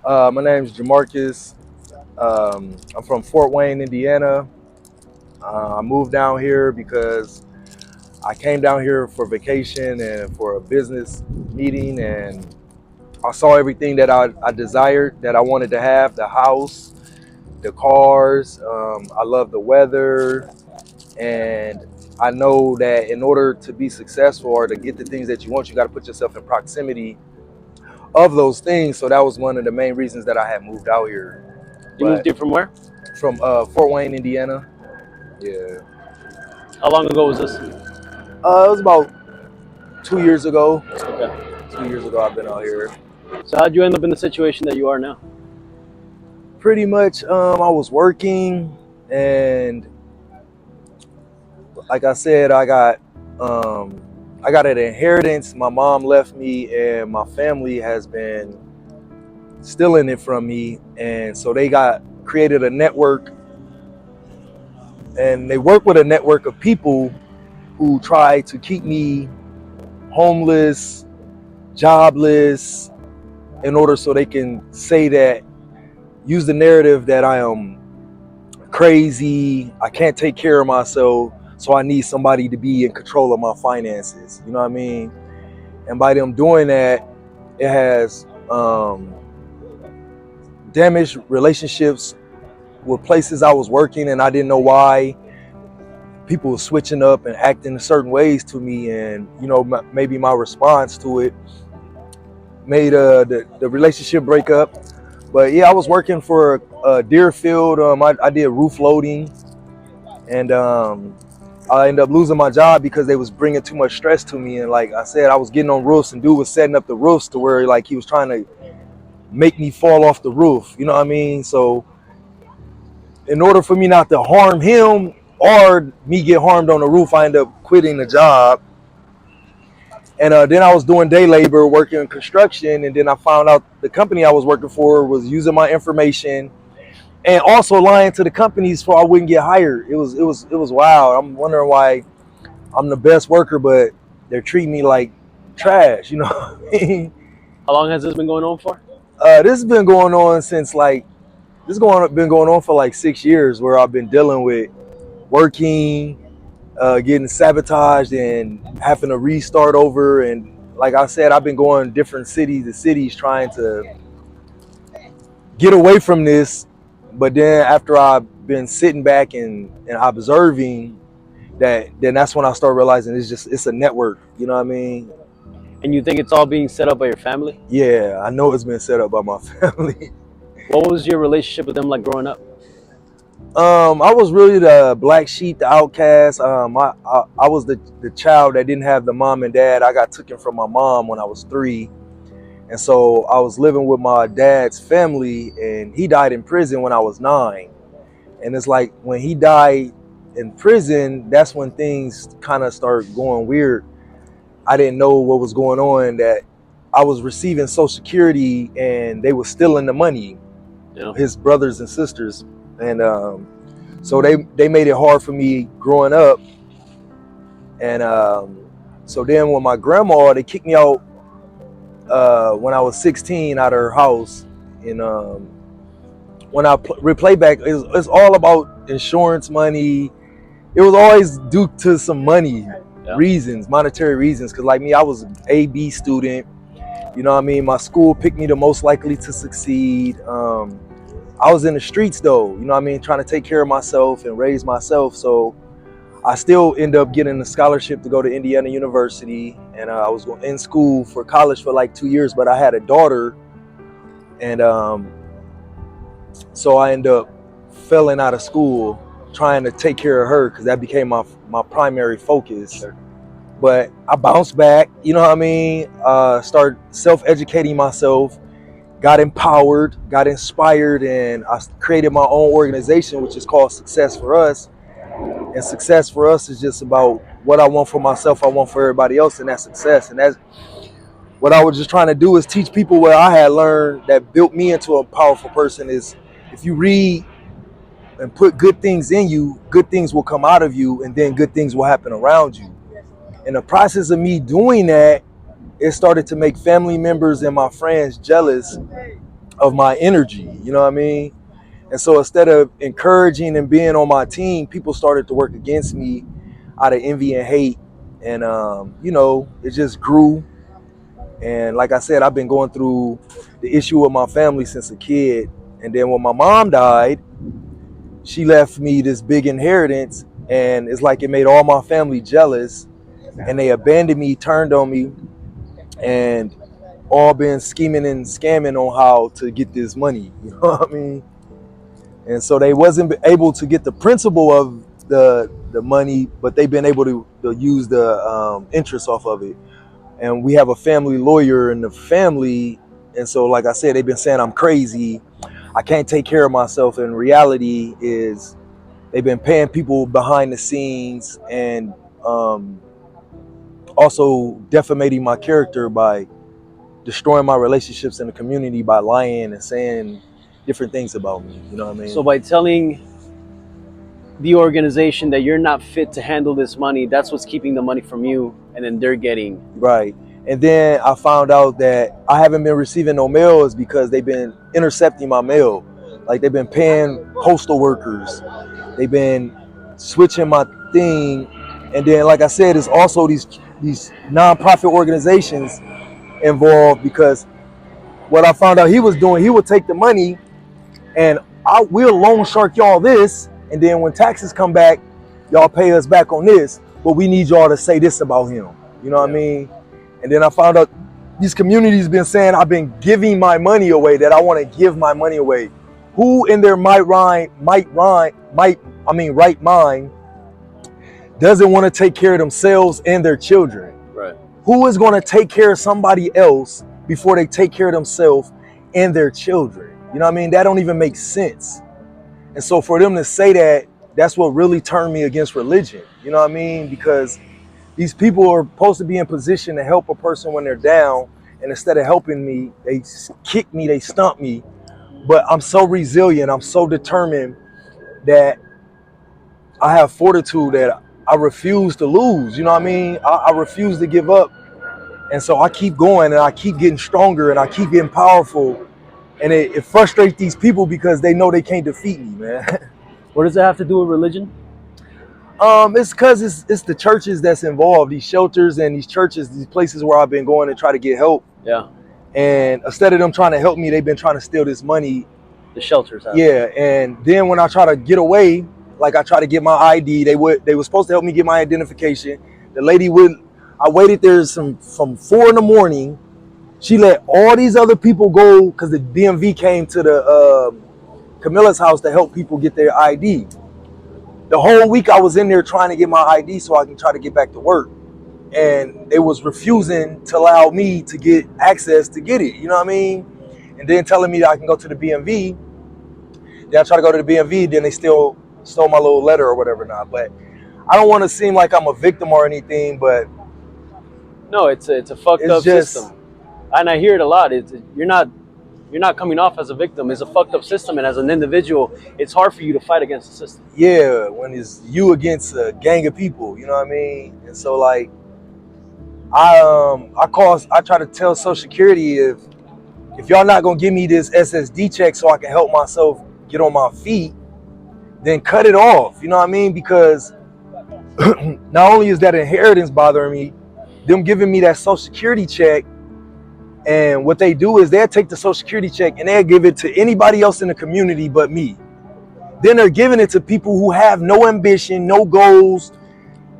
My name is Jamarkus. I'm from Fort Wayne, Indiana. I moved down here because I came down here for vacation and for a business meeting, and I saw everything that I desired, that I wanted to have: the house, the cars. I love the weather, and I know that in order to be successful or to get the things that you want, you got to put yourself in proximity of those things. So that was one of the main reasons that I had moved out here. You moved But here from where? from Fort Wayne, Indiana. Yeah. How long ago was this? It was about 2 years ago. Okay. 2 years ago, I've been out here. So how'd you end up in the situation that you are now? Pretty much, I was working, and like I said, I got an inheritance. My mom left me, and my family has been stealing it from me, and so they got created a network, and they work with a network of people who try to keep me homeless, jobless, in order so they can say that, use the narrative that I am crazy, I can't take care of myself, so I need somebody to be in control of my finances. You know what I mean? And by them doing that, it has damaged relationships with places I was working, and I didn't know why. People were switching up and acting in certain ways to me, and maybe my response to it made the relationship break up. But yeah, I was working for Deerfield. I did roof loading, and I ended up losing my job because they was bringing too much stress to me. And like I said, I was getting on roofs, and dude was setting up the roofs to where like he was trying to make me fall off the roof. You know what I mean? So in order for me not to harm him or me get harmed on the roof, I ended up quitting the job. And then I was doing day labor, working in construction, and then I found out the company I was working for was using my information and also lying to the companies so I wouldn't get hired. It was wild. I'm wondering why I'm the best worker, but they're treating me like trash. You know what I mean? How long has this been going on for? This has been going on since like been going on for like 6 years, where I've been dealing with working, getting sabotaged, and having to restart over. And like I said, I've been going different cities to cities trying to get away from this. But then after I've been sitting back and observing that, then that's when I start realizing it's a network. You know what I mean? And you think it's all being set up by your family? Yeah, I know it's been set up by my family. What was your relationship with them like growing up? I was really the black sheep, the outcast. I was the child that didn't have the mom and dad. I got taken from my mom when I was 3. And so I was living with my dad's family, and he died in prison when I was 9. And it's like when he died in prison, that's when things kind of started going weird. I didn't know what was going on, that I was receiving Social Security and they were stealing the money, Yeah. his brothers and sisters. And so they made it hard for me growing up. And so then when my grandma, they kicked me out when I was 16 out of her house. And when I replay back, it's all about insurance money. It was always due to some money reasons, monetary reasons. Because like me, I was an A-B student. You know what I mean? My school picked me the most likely to succeed. I was in the streets though, you know what I mean, trying to take care of myself and raise myself. So I still end up getting a scholarship to go to Indiana University, and I was in school for college for like 2 years, but I had a daughter, and so I ended up failing out of school trying to take care of her, because that became my primary focus. Sure. But I bounced back, you know what I mean, started self-educating myself, got empowered, got inspired, and I created my own organization, which is called Success for Us. And Success for Us is just about what I want for myself, I want for everybody else, and that's success. And that's what I was just trying to do, is teach people what I had learned that built me into a powerful person. Is if you read and put good things in you, good things will come out of you, and then good things will happen around you. In the process of me doing that, it started to make family members and my friends jealous of my energy, you know what I mean? And so instead of encouraging and being on my team, people started to work against me out of envy and hate. And, it just grew. And like I said, I've been going through the issue with my family since a kid. And then when my mom died, she left me this big inheritance. And it's like it made all my family jealous. And they abandoned me, turned on me, and all been scheming and scamming on how to get this money. You know what I mean? And so they wasn't able to get the principal of the money, but they've been able to use the interest off of it. And we have a family lawyer in the family, and so like I said, they've been saying I'm crazy, I can't take care of myself. And reality is they've been paying people behind the scenes and also defamating my character by destroying my relationships in the community by lying and saying different things about me. You know what I mean? So by telling the organization that you're not fit to handle this money, that's what's keeping the money from you, and then they're getting right. And then I found out that I haven't been receiving no mail is because they've been intercepting my mail. Like they've been paying postal workers. They've been switching my thing. And then, like I said, it's also these nonprofit organizations involved, because what I found out he was doing, he would take the money and we'll loan shark y'all this, and then when taxes come back, y'all pay us back on this, but we need y'all to say this about him. You know what I mean? And then I found out these communities been saying I've been giving my money away, that I want to give my money away. Who in their right mind doesn't want to take care of themselves and their children? right. Who is going to take care of somebody else before they take care of themselves and their children? You know what I mean? That don't even make sense. And so for them to say that, that's what really turned me against religion. You know what I mean? Because these people are supposed to be in position to help a person when they're down, and instead of helping me, they kick me, they stump me. But I'm so resilient, I'm so determined that I have fortitude that I refuse to lose. You know what I mean? I refuse to give up. And so I keep going, and I keep getting stronger, and I keep getting powerful. And it frustrates these people because they know they can't defeat me, man. What does that have to do with religion? It's because it's the churches that's involved, these shelters and these churches, these places where I've been going to try to get help. Yeah. And instead of them trying to help me, they've been trying to steal this money. The shelters have. Yeah, and then when I try to get away, like I try to get my ID, they were supposed to help me get my identification. The lady I waited there from 4 a.m. She let all these other people go because the DMV came to the Camilla's house to help people get their ID. The whole week I was in there trying to get my ID so I can try to get back to work. And they was refusing to allow me to get access to get it, you know what I mean? And then telling me that I can go to the BMV. Then I try to go to the BMV, then they still stole my little letter or whatever not. But I don't want to seem like I'm a victim or anything, but no, it's a fucked up system. And I hear it a lot. You're not coming off as a victim. It's a fucked up system, and as an individual, it's hard for you to fight against the system. Yeah, when it's you against a gang of people, you know what I mean? And so like I try to tell Social Security, if y'all not gonna give me this SSD check so I can help myself get on my feet, then cut it off. You know what I mean? Because not only is that inheritance bothering me, them giving me that Social Security check, and what they do is they'll take the Social Security check and they'll give it to anybody else in the community but me. Then they're giving it to people who have no ambition, no goals,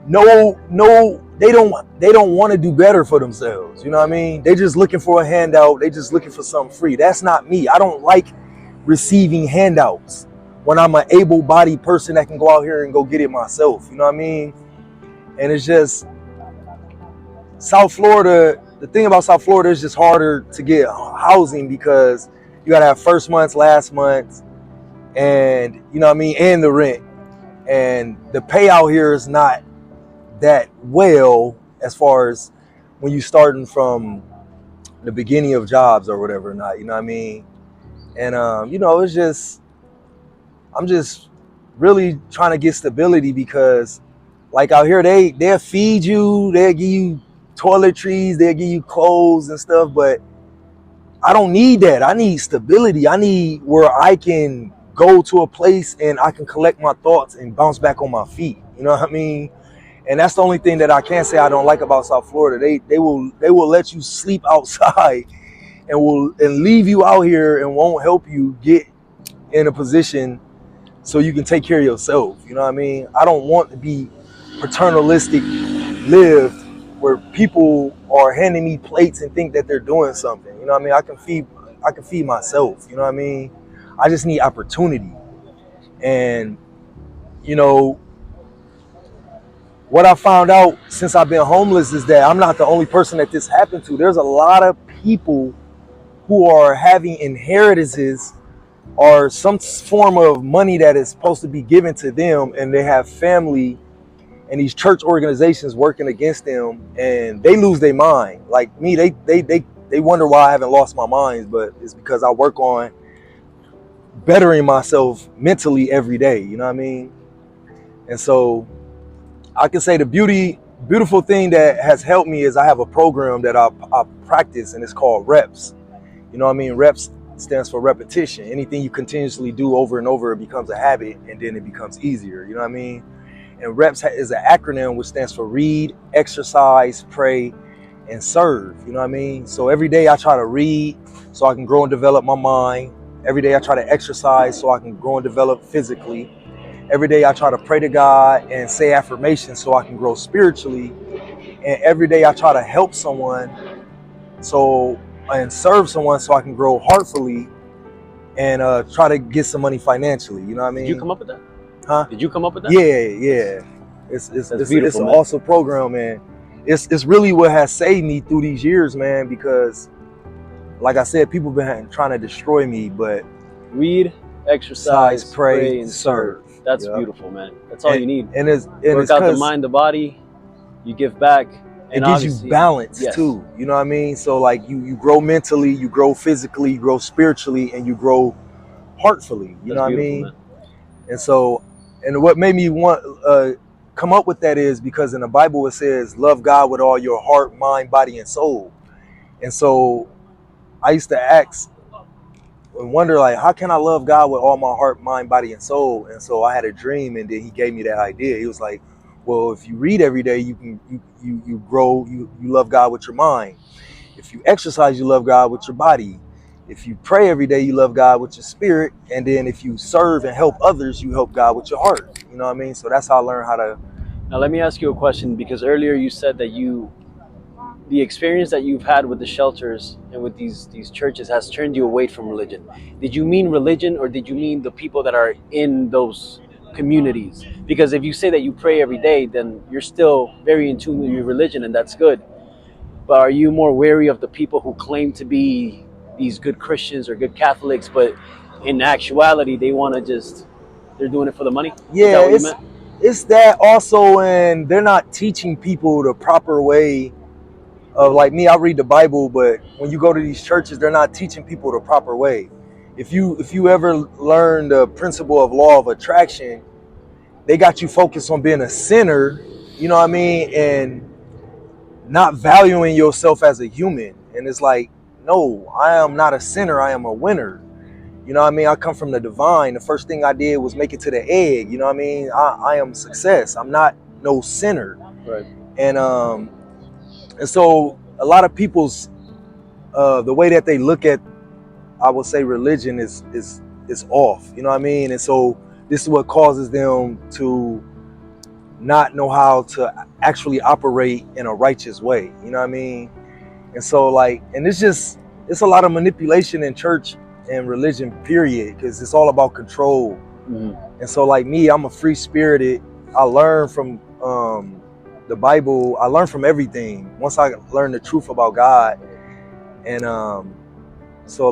they don't want to do better for themselves. You know what I mean? They're just looking for a handout. They just looking for something free. That's not me. I don't like receiving handouts when I'm an able-bodied person that can go out here and go get it myself. You know what I mean? And it's just South Florida. The thing about South Florida is just harder to get housing because you gotta have first months, last months, and you know what I mean, and the rent. And the pay out here is not that well as far as when you starting from the beginning of jobs or whatever, not, you know what I mean? And it's just, I'm just really trying to get stability because like out here they'll feed you, they'll give you toiletries, they'll give you clothes and stuff, but I don't need that. I need stability. I need where I can go to a place and I can collect my thoughts and bounce back on my feet. You know what I mean? And that's the only thing that I can say I don't like about South Florida. They will let you sleep outside and leave you out here and won't help you get in a position so you can take care of yourself. You know what I mean? I don't want to be paternalistic lived where people are handing me plates and think that they're doing something. You know what I mean? I can feed myself. You know what I mean? I just need opportunity. And you know, what I found out since I've been homeless is that I'm not the only person that this happened to. There's a lot of people who are having inheritances or some form of money that is supposed to be given to them, and they have family and these church organizations working against them, and they lose their mind. Like me, they wonder why I haven't lost my mind, but it's because I work on bettering myself mentally every day. You know what I mean? And so I can say the beautiful thing that has helped me is I have a program that I practice, and it's called reps. You know what I mean? Reps stands for repetition. Anything you continuously do over and over, it becomes a habit, and then it becomes easier. You know what I mean? And reps is an acronym which stands for read, exercise, pray, and serve. You know what I mean? So every day I try to read so I can grow and develop my mind. Every day I try to exercise so I can grow and develop physically. Every day I try to pray to God and say affirmations so I can grow spiritually. And every day I try to help someone and serve someone so I can grow heartfully and try to get some money financially. You know what I mean? Did you come up with that? Huh? Did you come up with that? Yeah. It's an awesome program, man. It's really what has saved me through these years, man, because like I said, people been trying to destroy me, but read, exercise, pray, and serve. That's beautiful, man. That's all you need. And work out the mind, the body, you give back. And it gives you balance too. You know what I mean? So like you grow mentally, you grow physically, you grow spiritually, and you grow heartfully. You know what I mean? Man. And so, and what made me want come up with that is because in the Bible it says, love God with all your heart, mind, body, and soul. And so I used to ask and wonder, like, how can I love God with all my heart, mind, body, and soul? And so I had a dream, and then he gave me that idea. He was like, well, if you read every day, you grow, you love God with your mind. If you exercise, you love God with your body. If you pray every day, you love God with your spirit. And then if you serve and help others, you help God with your heart. You know what I mean? So that's how I learned how to. Now let me ask you a question, because earlier you said that the experience that you've had with the shelters and with these churches has turned you away from religion. Did you mean religion, or did you mean the people that are in those communities? Because if you say that you pray every day, then you're still very in tune with your religion, and that's good. But are you more wary of the people who claim to be these good Christians or good Catholics, but in actuality they're doing it for the money? Yeah, it's that also, and they're not teaching people the proper way of, like me, I read the Bible, but when you go to these churches, they're not teaching people the proper way. If you ever learn the principle of law of attraction, they got you focused on being a sinner, you know what I mean, and not valuing yourself as a human. And it's like, no, I am not a sinner, I am a winner. You know what I mean? I come from the divine. The first thing I did was make it to the egg. You know what I mean? I am success. I'm not no sinner. Right. And so a lot of people's the way that they look at, I would say, religion is off. You know what I mean? And so this is what causes them to not know how to actually operate in a righteous way. You know what I mean? And so and it's a lot of manipulation in church and religion, period, because it's all about control. Mm-hmm. And so like me, I'm a free spirited. I learn from the Bible. I learn from everything once I learn the truth about God. And so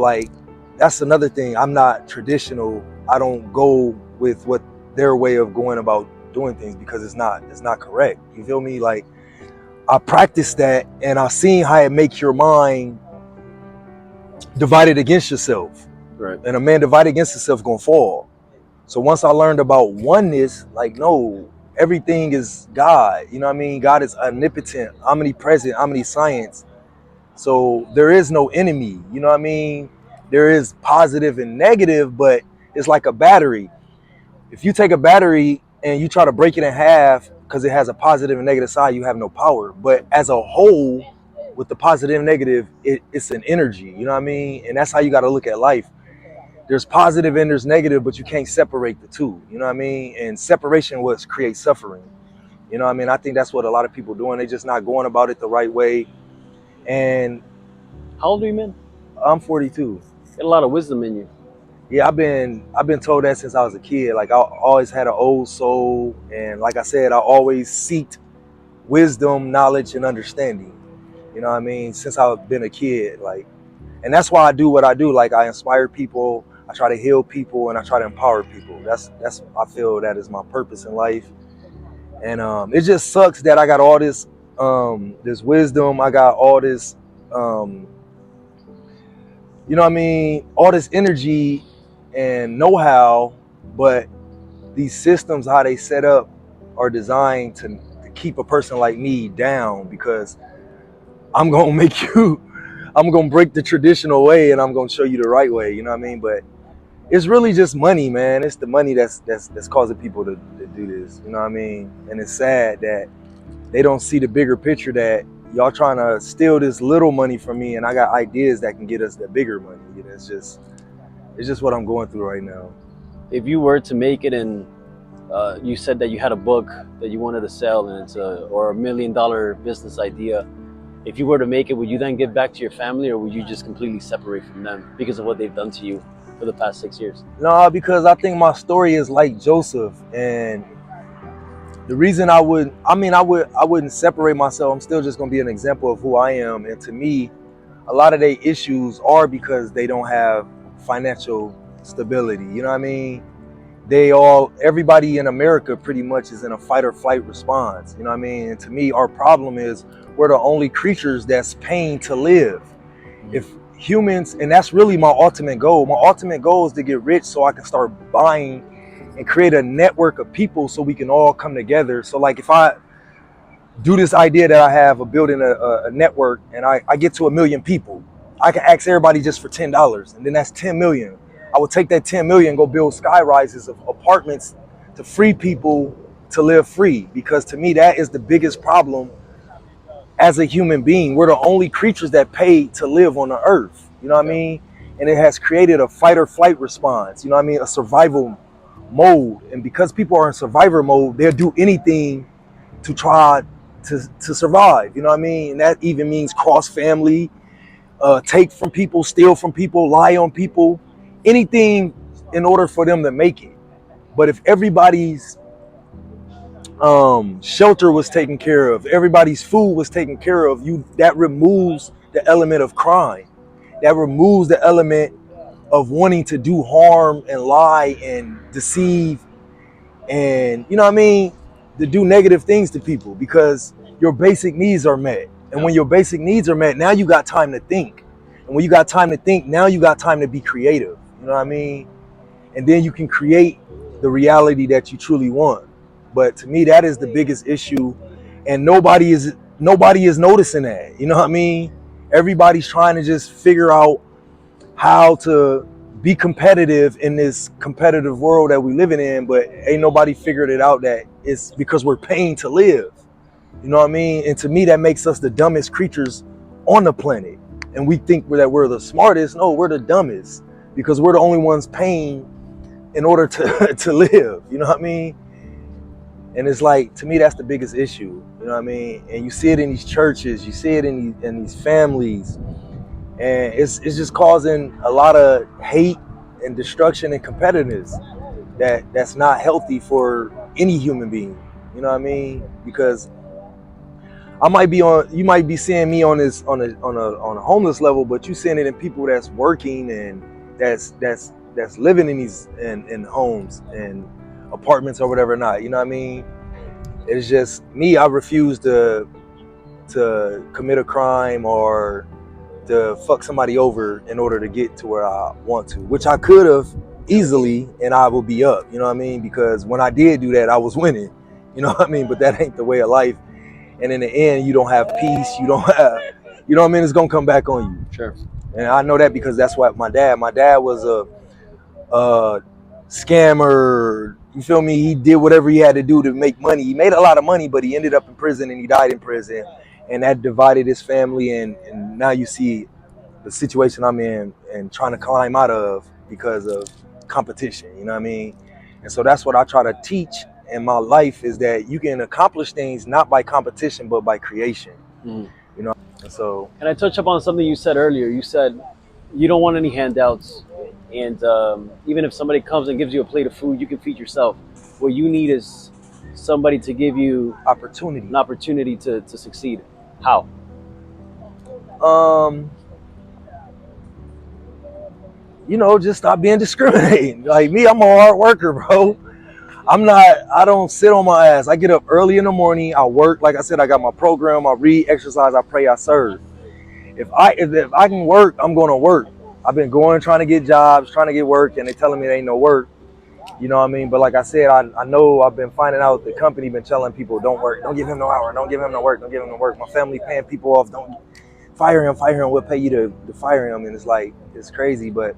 that's another thing. I'm not traditional. I don't go with what their way of going about doing things, because it's not correct. You feel me? Like, I practice that, and I've seen how it makes your mind divided against yourself. Right. And a man divided against himself gonna fall. So once I learned about oneness, like, no, everything is God. You know what I mean? God is omnipotent, omnipresent, omniscience. So there is no enemy, you know what I mean? There is positive and negative, but it's like a battery. If you take a battery and you try to break it in half because it has a positive and negative side, you have no power. But as a whole, with the positive and negative, it's an energy, you know what I mean? And that's how you got to look at life. There's positive and there's negative, but you can't separate the two, you know what I mean? And separation was create suffering. You know what I mean? I think that's what a lot of people doing. They just not going about it the right way. And How old are you, man? I'm 42. Got a lot of wisdom in you. Yeah, I've been told that since I was a kid. Like I always had an old soul, and like I said, I always seeked wisdom, knowledge, and understanding. You know what I mean? Since I've been a kid, like, and that's why I do what I do. Like I inspire people, I try to heal people, and I try to empower people. That's I feel that is my purpose in life. And it just sucks that I got all this wisdom. I got all this, you know what I mean? All this energy and know-how, but these systems, how they set up, are designed to keep a person like me down because I'm gonna make you, I'm gonna break the traditional way and I'm gonna show you the right way. You know what I mean? But it's really just money, man. It's the money that's causing people to do this. You know what I mean? And it's sad that they don't see the bigger picture, that y'all trying to steal this little money from me, and I got ideas that can get us the bigger money. You know, it's just what I'm going through right now. If you were to make it, and you said that you had a book that you wanted to sell, and it's or $1 million business idea. If you were to make it, would you then give back to your family, or would you just completely separate from them because of what they've done to you for the past 6 years? No, because I think my story is like Joseph, and the reason I wouldn't separate myself. I'm still just gonna be an example of who I am, and to me, a lot of their issues are because they don't have financial stability. You know what I mean? Everybody in America pretty much is in a fight or flight response. You know what I mean? And to me, our problem is we're the only creatures that's paying to live. If humans, and that's really my ultimate goal. My ultimate goal is to get rich so I can start buying and create a network of people so we can all come together. So like if I do this idea that I have of building a network and I get to 1 million people, I can ask everybody just for $10, and then that's 10 million. I would take that 10 million and go build sky rises of apartments to free people to live free, because to me that is the biggest problem as a human being. We're the only creatures that pay to live on the earth. You know what I mean? And it has created a fight or flight response, you know what I mean? A survival mode. And because people are in survivor mode, they'll do anything to try to survive. You know what I mean? And that even means cross family, take from people, steal from people, lie on people, anything in order for them to make it. But if everybody's shelter was taken care of, everybody's food was taken care of, that removes the element of crime. That removes the element of wanting to do harm and lie and deceive, and you know what I mean, to do negative things to people, because your basic needs are met. And when your basic needs are met, now you got time to think. And when you got time to think, now you got time to be creative. You know what I mean? And then you can create the reality that you truly want. But to me, that is the biggest issue, and nobody is noticing that. You know what I mean? Everybody's trying to just figure out how to be competitive in this competitive world that we living in, but ain't nobody figured it out that it's because we're paying to live. You know what I mean? And to me, that makes us the dumbest creatures on the planet. And we think that we're the smartest. No, we're the dumbest, because we're the only ones paying in order to to live. You know what I mean? And it's like, to me, that's the biggest issue. You know what I mean? And you see it in these churches, you see it in these families, and it's just causing a lot of hate and destruction and competitiveness that's not healthy for any human being. You know what I mean? Because you might be seeing me on a homeless level, but you seeing it in people that's working and that's living in these in homes and apartments or whatever not. You know what I mean? It's just me. I refuse to commit a crime or to fuck somebody over in order to get to where I want to, which I could have easily, and I will be up. You know what I mean? Because when I did do that, I was winning. You know what I mean? But that ain't the way of life. And in the end, you don't have peace. You you know what I mean, it's gonna come back on you. Sure. And I know that because that's what my dad was a scammer. You feel me? He did whatever he had to do to make money. He made a lot of money, but he ended up in prison and he died in prison. And that divided his family. And now you see the situation I'm in and trying to climb out of because of competition. You know what I mean? And so that's what I try to teach in my life is that you can accomplish things not by competition, but by creation. Mm. You know? And so. Can I touch upon something you said earlier? You said you don't want any handouts. And even if somebody comes and gives you a plate of food, you can feed yourself. What you need is somebody to give you an opportunity to succeed. How? You know, just stop being discriminating. Like me, I'm a hard worker, bro. I don't sit on my ass. I get up early in the morning. I work. Like I said, I got my program. I read, exercise, I pray, I serve. If I can work, I'm going to work. I've been trying to get jobs, trying to get work, and they telling me there ain't no work. You know what I mean? But like I said, I know I've been finding out the company been telling people don't work, don't give him no hour, don't give him no work, don't give him no work. My family paying people off, don't fire him, we'll pay you to fire him. And it's like, it's crazy, but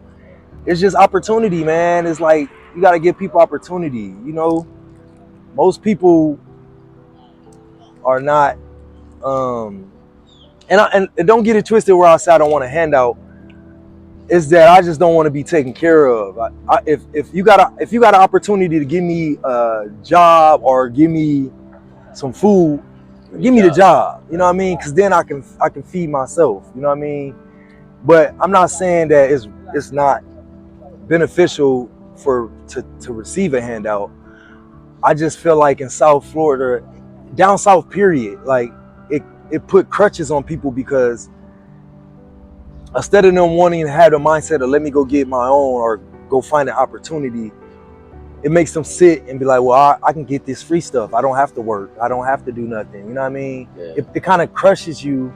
it's just opportunity, man. It's like, you got to give people opportunity. You know, most people are not, and don't get it twisted where I say I don't want a handout. Is that I just don't want to be taken care of. If you got an opportunity to give me a job or give me some food, give me the job. You know what I mean? Because then I can feed myself. You know what I mean? But I'm not saying that it's not beneficial to receive a handout. I just feel like in South Florida, down south period, like it put crutches on people because instead of them wanting to have the mindset of let me go get my own or go find an opportunity, it makes them sit and be like, well, I can get this free stuff. I don't have to work. I don't have to do nothing. You know what I mean? Yeah. It kind of crushes you.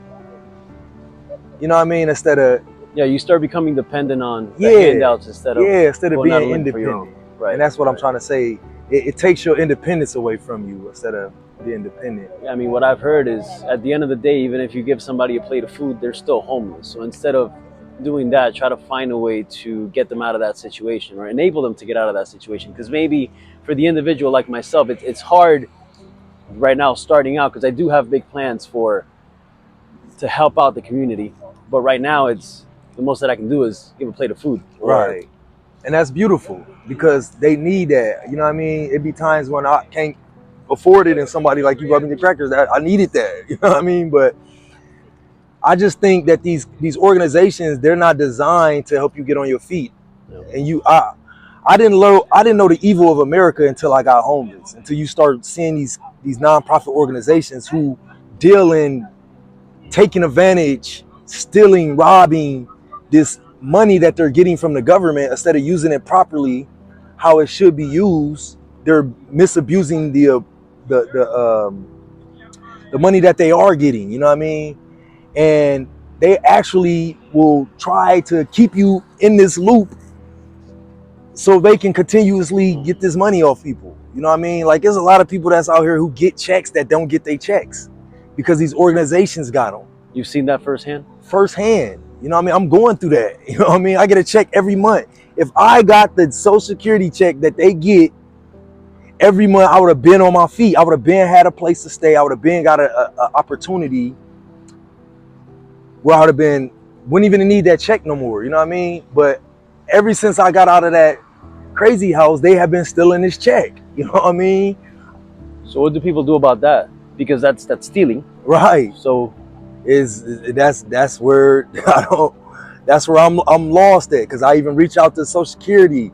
You know what I mean? Instead of you start becoming dependent on the handouts instead of being independent. Right. And that's what I'm trying to say. It takes your independence away from you instead of being dependent. Yeah, I mean, what I've heard is at the end of the day, even if you give somebody a plate of food, they're still homeless. So instead of doing that, try to find a way to get them out of that situation or enable them to get out of that situation. Because maybe for the individual like myself, it's hard right now starting out because I do have big plans to help out the community. But right now, it's the most that I can do is give a plate of food. Right. And that's beautiful because they need that. You know what I mean? It'd be times when I can't afford it and somebody like you rubbing your crackers, that I needed that. You know what I mean? But I just think that these organizations, they're not designed to help you get on your feet. No. And I didn't know the evil of America until I got homeless, until you start seeing these nonprofit organizations who deal in taking advantage, stealing, robbing this money that they're getting from the government instead of using it properly how it should be used. They're misabusing the money that they are getting, you know what I mean? And they actually will try to keep you in this loop so they can continuously get this money off people. You know what I mean? Like there's a lot of people that's out here who get checks that don't get their checks because these organizations got them. You've seen that firsthand? Firsthand. You know what I mean? I'm going through that. You know what I mean? I get a check every month. If I got the Social Security check that they get every month, I would have been on my feet. I would have been had a place to stay. I would have been got an opportunity where I would have been, wouldn't even need that check no more. You know what I mean? But ever since I got out of that crazy house, they have been stealing this check. You know what I mean? So what do people do about that? Because that's stealing. Right. So that's where I'm lost at, because I even reach out to Social Security,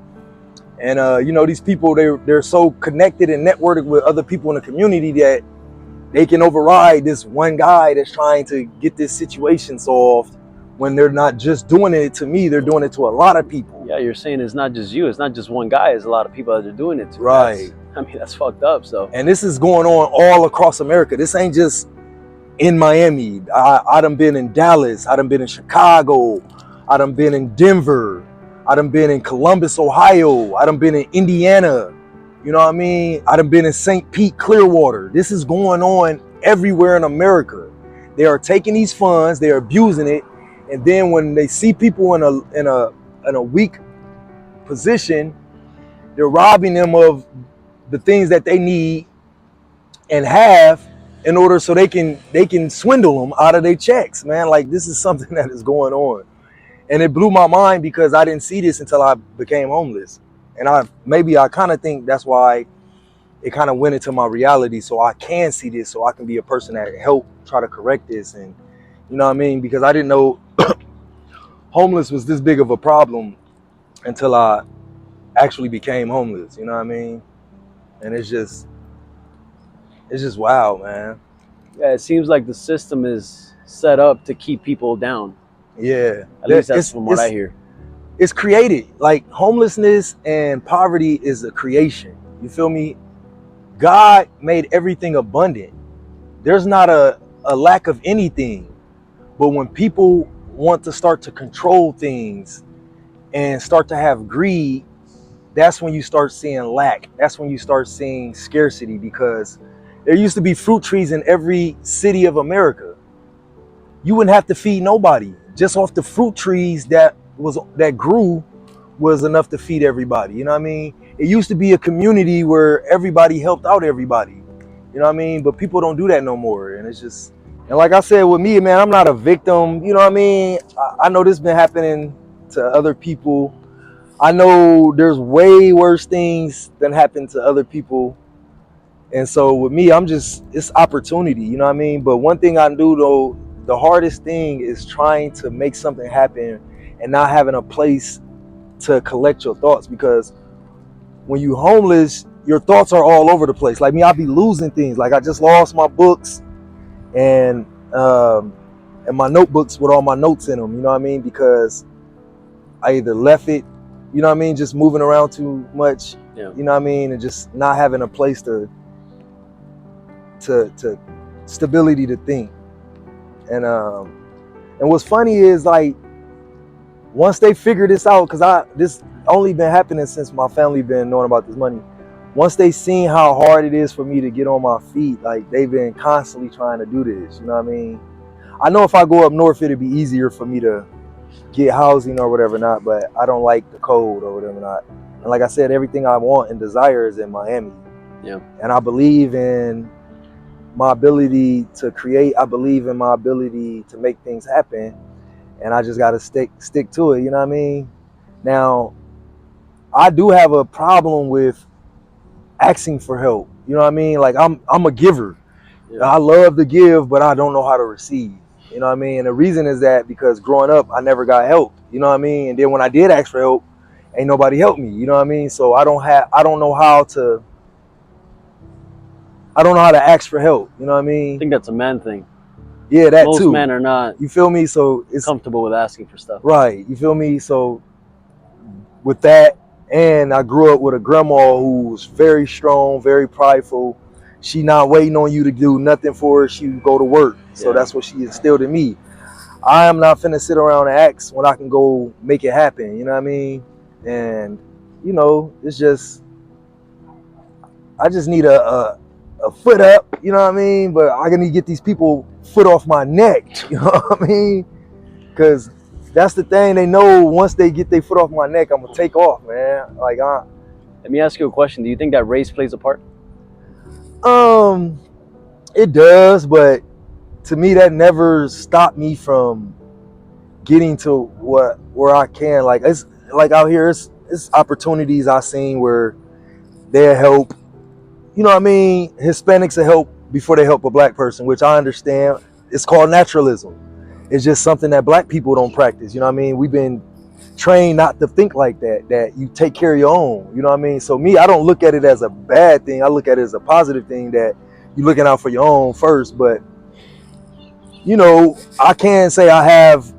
and you know, these people, they're so connected and networked with other people in the community that they can override this one guy that's trying to get this situation solved, when they're not just doing it to me, they're doing it to a lot of people. Yeah, you're saying it's not just you, it's not just one guy, it's a lot of people that are doing it to. Right. That's fucked up. So, and this is going on all across America. This ain't just in Miami. I done been in Dallas, I done been in Chicago, I done been in Denver, I done been in Columbus, Ohio, I done been in Indiana, you know what I mean? I done been in St. Pete, Clearwater. This is going on everywhere in America. They are taking these funds, they are abusing it, and then when they see people in a weak position, they're robbing them of the things that they need and have in order so they can swindle them out of their checks, man. Like, this is something that is going on. And it blew my mind because I didn't see this until I became homeless. And I kind of think that's why it kind of went into my reality, so I can see this, so I can be a person that help try to correct this. And you know what I mean? Because I didn't know homeless was this big of a problem until I actually became homeless. You know what I mean? And it's just wild, man. Yeah, it seems like the system is set up to keep people down. Yeah. At least that's from what I hear. It's created. Like, homelessness and poverty is a creation. You feel me? God made everything abundant. There's not a lack of anything. But when people want to start to control things and start to have greed, that's when you start seeing lack. That's when you start seeing scarcity, because there used to be fruit trees in every city of America. You wouldn't have to feed nobody. Just off the fruit trees that grew was enough to feed everybody. You know what I mean? It used to be a community where everybody helped out everybody. You know what I mean? But people don't do that no more. And it's just, and like I said, with me, man, I'm not a victim. You know what I mean? I know this been happening to other people. I know there's way worse things than happen to other people. And so with me, it's opportunity, you know what I mean? But one thing I do though, the hardest thing is trying to make something happen and not having a place to collect your thoughts. Because when you homeless, your thoughts are all over the place. Like me, I'll be losing things. Like, I just lost my books and my notebooks with all my notes in them, you know what I mean? Because I either left it, you know what I mean, just moving around too much, Yeah. you know what I mean, and just not having a place to stability to think. And what's funny is, like, once they figure this out, because this only been happening since my family been knowing about this money. Once they seen how hard it is for me to get on my feet, like, they've been constantly trying to do this, you know what I mean? I know if I go up north, it'd be easier for me to get housing or whatever not, but I don't like the cold or whatever not. And like I said, everything I want and desire is in Miami. Yeah. And I believe in my ability to create. I believe in my ability to make things happen. And I just got to stick to it, you know what I mean? Now, I do have a problem with asking for help. You know what I mean? Like, I'm a giver. Yeah. I love to give, but I don't know how to receive. You know what I mean? And the reason is that because growing up, I never got help. You know what I mean? And then when I did ask for help, ain't nobody helped me. You know what I mean? So I don't know how to ask for help. You know what I mean? I think that's a man thing. Yeah, that Most too. men are not. You feel me? So it's comfortable with asking for stuff. Right. You feel me? So with that, and I grew up with a grandma who was very strong, very prideful. She not waiting on you to do nothing for her. She would go to work. So that's what she instilled in me. I am not finna sit around and ask when I can go make it happen. You know what I mean? And, you know, it's just, I just need a foot up, you know what I mean? But I need to get these people foot off my neck, you know what I mean? Because that's the thing. They know once they get their foot off my neck, I'm going to take off, man. Like, let me ask you a question. Do you think that race plays a part? It does, but to me, that never stopped me from getting to where I can. Like, it's like out here, it's opportunities I've seen where they'll help. You know what I mean? Hispanics will help before they help a black person, which I understand. It's called naturalism. It's just something that black people don't practice. You know what I mean? We've been trained not to think like that, that you take care of your own. You know what I mean? So me, I don't look at it as a bad thing. I look at it as a positive thing, that you're looking out for your own first. But, you know, I can say I have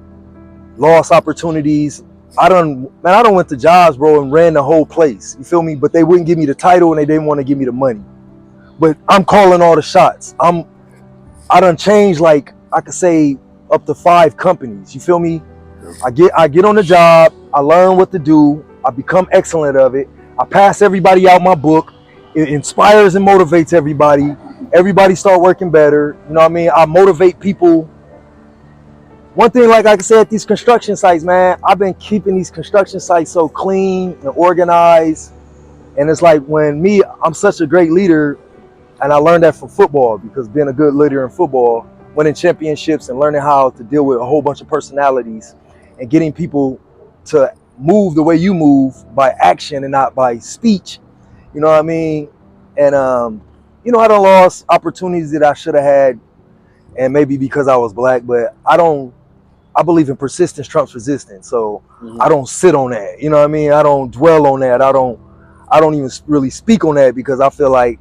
lost opportunities. I done went to jobs, bro, and ran the whole place. You feel me? But they wouldn't give me the title and they didn't want to give me the money. But I'm calling all the shots. I done changed, like, I could say up to 5 companies. You feel me? I get on the job, I learn what to do, I become excellent of it, I pass everybody out my book, it inspires and motivates everybody, Everybody start working better. You know what I mean? I motivate people. One thing, like I said, these construction sites, man, I've been keeping these construction sites so clean and organized. And it's like I'm such a great leader, and I learned that from football, because being a good leader in football, winning championships and learning how to deal with a whole bunch of personalities and getting people to move the way you move by action and not by speech. You know what I mean? And I done lost opportunities that I should have had, and maybe because I was black, but I believe in persistence trumps resistance. So I don't sit on that. You know what I mean? I don't dwell on that. I don't even really speak on that, because I feel like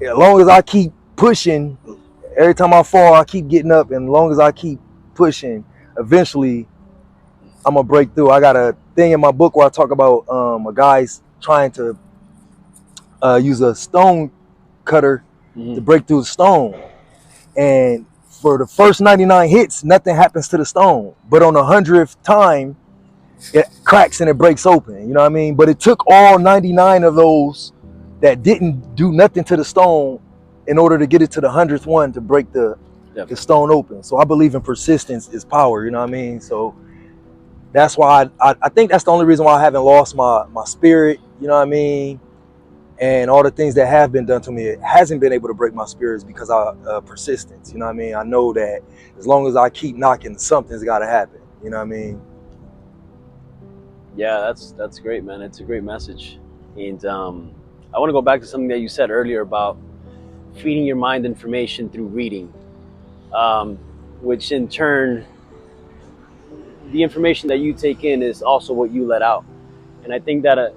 as long as I keep pushing, every time I fall, I keep getting up. And as long as I keep pushing, eventually I'm gonna break through. I got a thing in my book where I talk about a guy's trying to use a stone cutter to break through the stone. And for the first 99 hits, nothing happens to the stone. But on the 100th time, it cracks and it breaks open. You know what I mean? But it took all 99 of those that didn't do nothing to the stone in order to get it to the 100th one to break the stone open. So I believe in persistence is power. You know what I mean? So that's why I think that's the only reason why I haven't lost my spirit. You know what I mean? And all the things that have been done to me, it hasn't been able to break my spirits because of persistence. You know what I mean? I know that as long as I keep knocking, something's got to happen. You know what I mean? Yeah, that's great, man. It's a great message. And I want to go back to something that you said earlier about feeding your mind information through reading, which in turn, the information that you take in is also what you let out. And I think that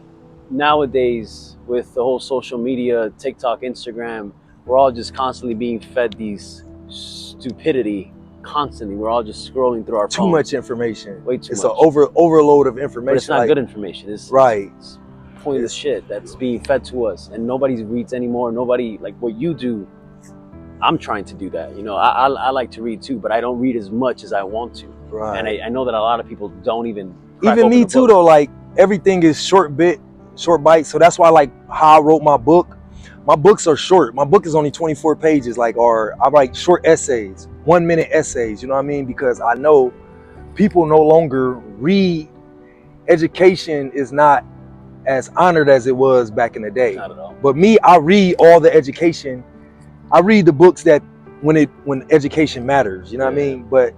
nowadays, with the whole social media, TikTok, Instagram, we're all just constantly being fed these stupidity constantly. We're all just scrolling through our phones. Too much information. Way too much. It's an overload of information. But it's not good information. It's pointless shit that's being fed to us, and nobody reads anymore. Nobody, like what you do. I'm trying to do that. You know, I like to read too, but I don't read as much as I want to. Right. And I know that a lot of people don't even. Even me too, though. Like everything is short bites. So that's why, like, how I wrote my book. My books are short. My book is only 24 pages. I write short essays, 1 minute essays. You know what I mean? Because I know people no longer read. Education is not as honored as it was back in the day. Not at all. But me, I read all the education. I read the books that when education matters. You know what I mean? But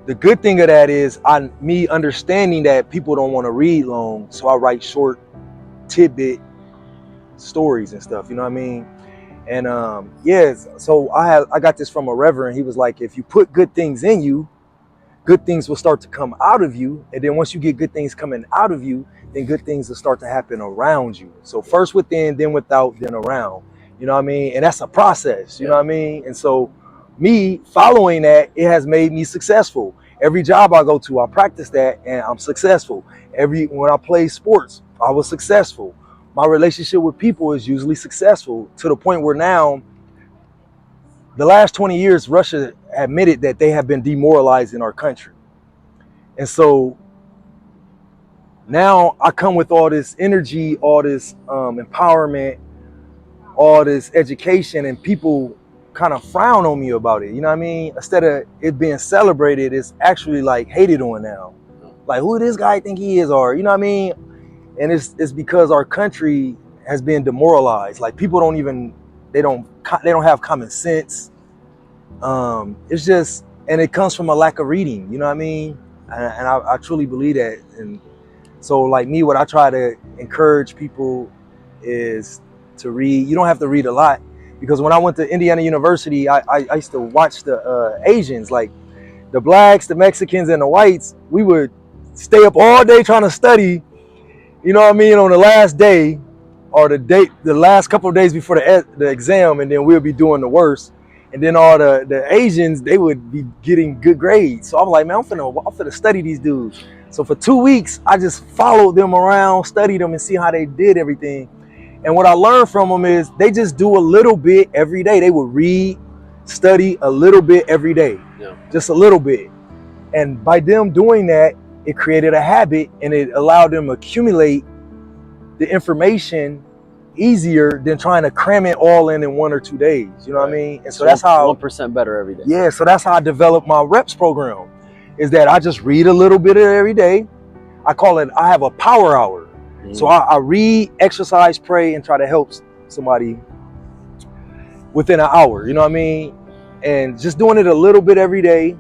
the good thing of that is me understanding that people don't want to read long, so I write short tidbit stories and stuff. You know what I mean? And so I got this from a reverend. He was like, if you put good things in you, good things will start to come out of you. And then once you get good things coming out of you, then good things will start to happen around you. So first within, then without, then around. You know what I mean? And that's a process. You know what I mean? And so me following that, it has made me successful. Every job I go to, I practice that and I'm successful. When I play sports, I was successful. My relationship with people is usually successful, to the point where now, the last 20 years, Russia admitted that they have been demoralizing our country. And so now I come with all this energy, all this empowerment, all this education, and people kind of frown on me about it. You know what I mean? Instead of it being celebrated, it's actually like hated on now. Like, who this guy think he is? Or, you know what I mean? And it's because our country has been demoralized. Like, people they don't have common sense. It's just, and it comes from a lack of reading. You know what I mean? And I truly believe that. And so, like me, what I try to encourage people is to read. You don't have to read a lot, because when I went to Indiana University, I used to watch the Asians, like the blacks, the Mexicans, and the whites. We would stay up all day trying to study. You know what I mean? On the last day, or the last couple of days before the exam, and then we'll be doing the worst. And then all the Asians, they would be getting good grades. So I'm like, man, I'm finna study these dudes. So for 2 weeks, I just followed them around, studied them, and see how they did everything. And what I learned from them is they just do a little bit every day. They would read, study a little bit every day, just a little bit. And by them doing that, it created a habit, and it allowed them to accumulate the information easier than trying to cram it all in 1 or 2 days. You know what I mean? And so that's It's how 1% better every day. Yeah, so that's how I developed my reps program. Is that I just read a little bit of it every day. I call it, I have a power hour. So I read, exercise, pray, and try to help somebody within an hour. You know what I mean? And just doing it a little bit every day,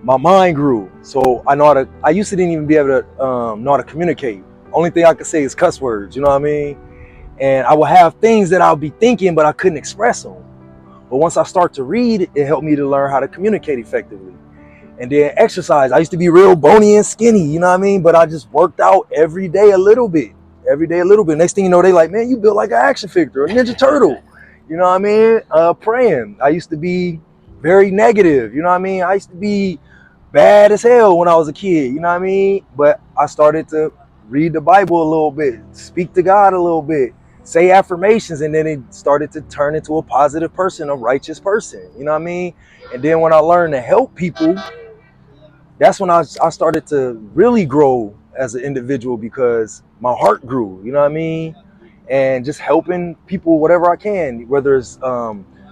my mind grew. So I know how to, I used to didn't even be able to know how to communicate. Only thing I could say is cuss words, you know what I mean? And I would have things that I'll be thinking, but I couldn't express them. But once I start to read, it helped me to learn how to communicate effectively. And then exercise. I used to be real bony and skinny, you know what I mean? But I just worked out every day a little bit. Every day a little bit. Next thing you know, they like, man, you built like an action figure, a Ninja Turtle. You know what I mean? Praying. I used to be very negative, you know what I mean? I used to be bad as hell when I was a kid, you know what I mean? But I started to read the Bible a little bit, speak to God a little bit, say affirmations, and then it started to turn into a positive person, a righteous person, you know what I mean? And then when I learned to help people, that's when I started to really grow as an individual, because my heart grew, you know what I mean? And just helping people whatever I can, whether it's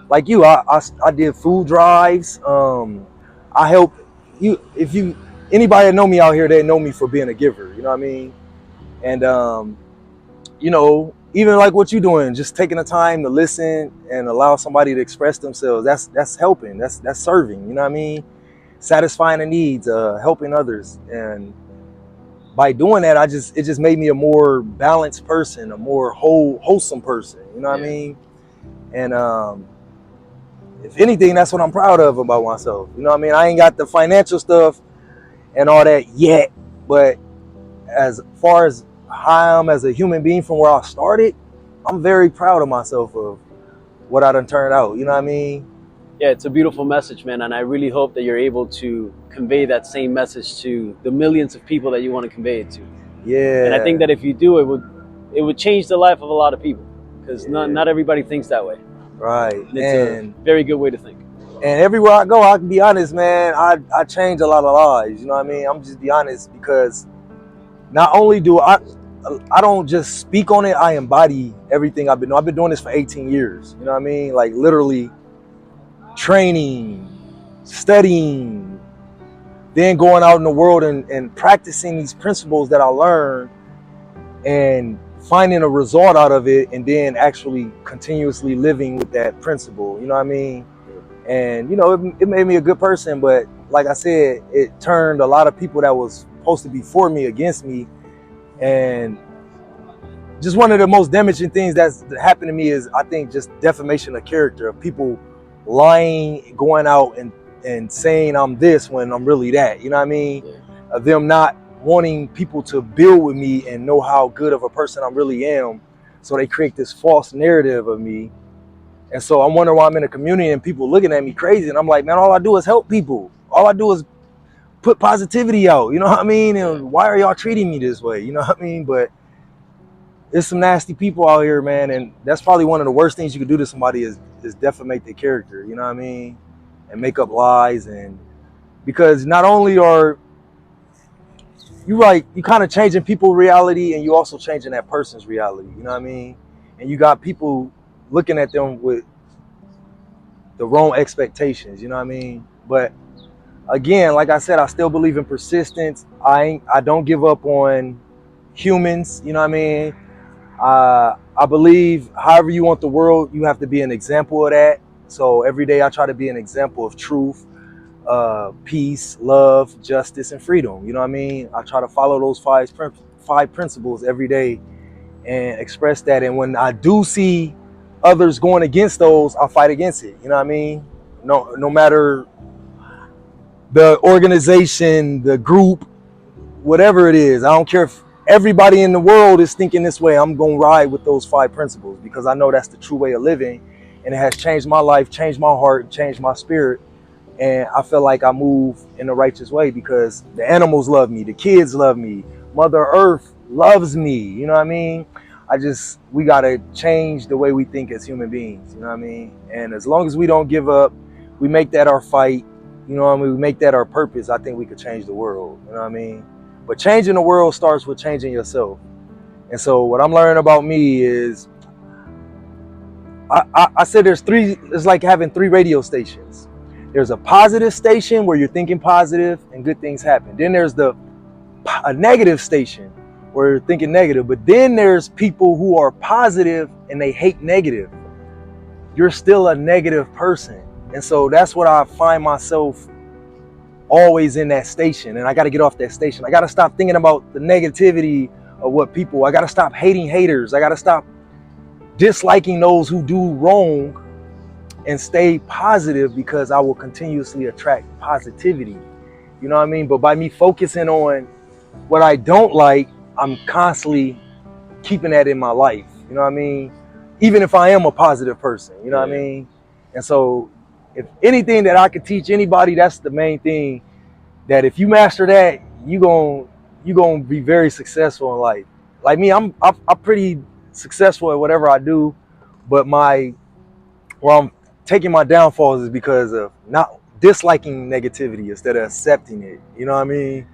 like you, I did food drives. I help you, if you, anybody that know me out here, they know me for being a giver, you know what I mean? And you know, even like what you're doing, just taking the time to listen and allow somebody to express themselves, that's helping, that's serving, you know what I mean? Satisfying the needs, helping others. And by doing that, it just made me a more balanced person, a more wholesome person, you know what I mean? And if anything, that's what I'm proud of about myself, you know what I mean? I ain't got the financial stuff and all that yet, but as far as how I am as a human being from where I started, I'm very proud of myself of what I done turned out, you know what I mean? Yeah, it's a beautiful message, man, and I really hope that you're able to convey that same message to the millions of people that you want to convey it to. Yeah. And I think that if you do, it would change the life of a lot of people, because not everybody thinks that way. Right. And it's a very good way to think. And everywhere I go, I can be honest, man, I change a lot of lives, you know what I mean? I'm just be honest, because not only do I don't just speak on it, I embody everything I've been doing. I've been doing this for 18 years, you know what I mean? Like literally training, studying, then going out in the world and practicing these principles that I learned and finding a result out of it, and then actually continuously living with that principle, you know what I mean? And you know, it made me a good person, but like I said, it turned a lot of people that was supposed to be for me against me. And just one of the most damaging things that's happened to me is, I think, just defamation of character, of people lying, going out and saying I'm this when I'm really that, you know what I mean? Of them not wanting people to build with me and know how good of a person I really am, so they create this false narrative of me. And so I'm wondering why I'm in a community and people looking at me crazy, and I'm like, man, all I do is help people, all I do is put positivity out, you know what I mean? And why are y'all treating me this way, you know what I mean? But there's some nasty people out here, man, and that's probably one of the worst things you could do to somebody is defamate their character, you know what I mean? And make up lies. And because not only are you kind of changing people's reality, and you also changing that person's reality, you know what I mean? And you got people looking at them with the wrong expectations, you know what I mean? But again, like I said, I still believe in persistence. I don't give up on humans, you know what I mean? I believe however you want the world, you have to be an example of that. So every day I try to be an example of truth, peace, love, justice, and freedom. You know what I mean? I try to follow those five principles every day and express that. And when I do see others going against those, I fight against it. You know what I mean? No matter the organization, the group, whatever it is, I don't care if everybody in the world is thinking this way, I'm going to ride with those five principles, because I know that's the true way of living. And it has changed my life, changed my heart, changed my spirit. And I feel like I move in the righteous way because the animals love me, the kids love me, Mother Earth loves me, you know what I mean? We got to change the way we think as human beings, you know what I mean? And as long as we don't give up, we make that our fight, you know what I mean? We make that our purpose, I think we could change the world, you know what I mean? But changing the world starts with changing yourself. And so what I'm learning about me is I said there's three. It's like having three radio stations. There's a positive station where you're thinking positive and good things happen. Then there's a negative station where you're thinking negative. But then there's people who are positive and they hate negative. You're still a negative person. And so that's what I find myself always in, that station. And I got to get off that station. I got to stop thinking about the negativity of what people, I got to stop hating haters. I got to stop disliking those who do wrong and stay positive, because I will continuously attract positivity. You know what I mean? But by me focusing on what I don't like, I'm constantly keeping that in my life. You know what I mean? Even if I am a positive person, you know what I mean? And so if anything that I could teach anybody, that's the main thing, that if you master that, you gonna be very successful in life. Like me, I'm pretty successful at whatever I do, but where I'm taking my downfalls is because of not disliking negativity instead of accepting it. You know what I mean?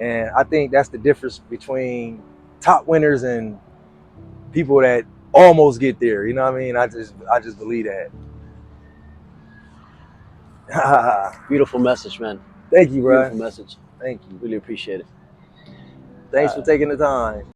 And I think that's the difference between top winners and people that almost get there. You know what I mean? I just believe that. Beautiful message, man. Thank you, bro. Beautiful message. Thank you. Really appreciate it. Thanks for taking the time.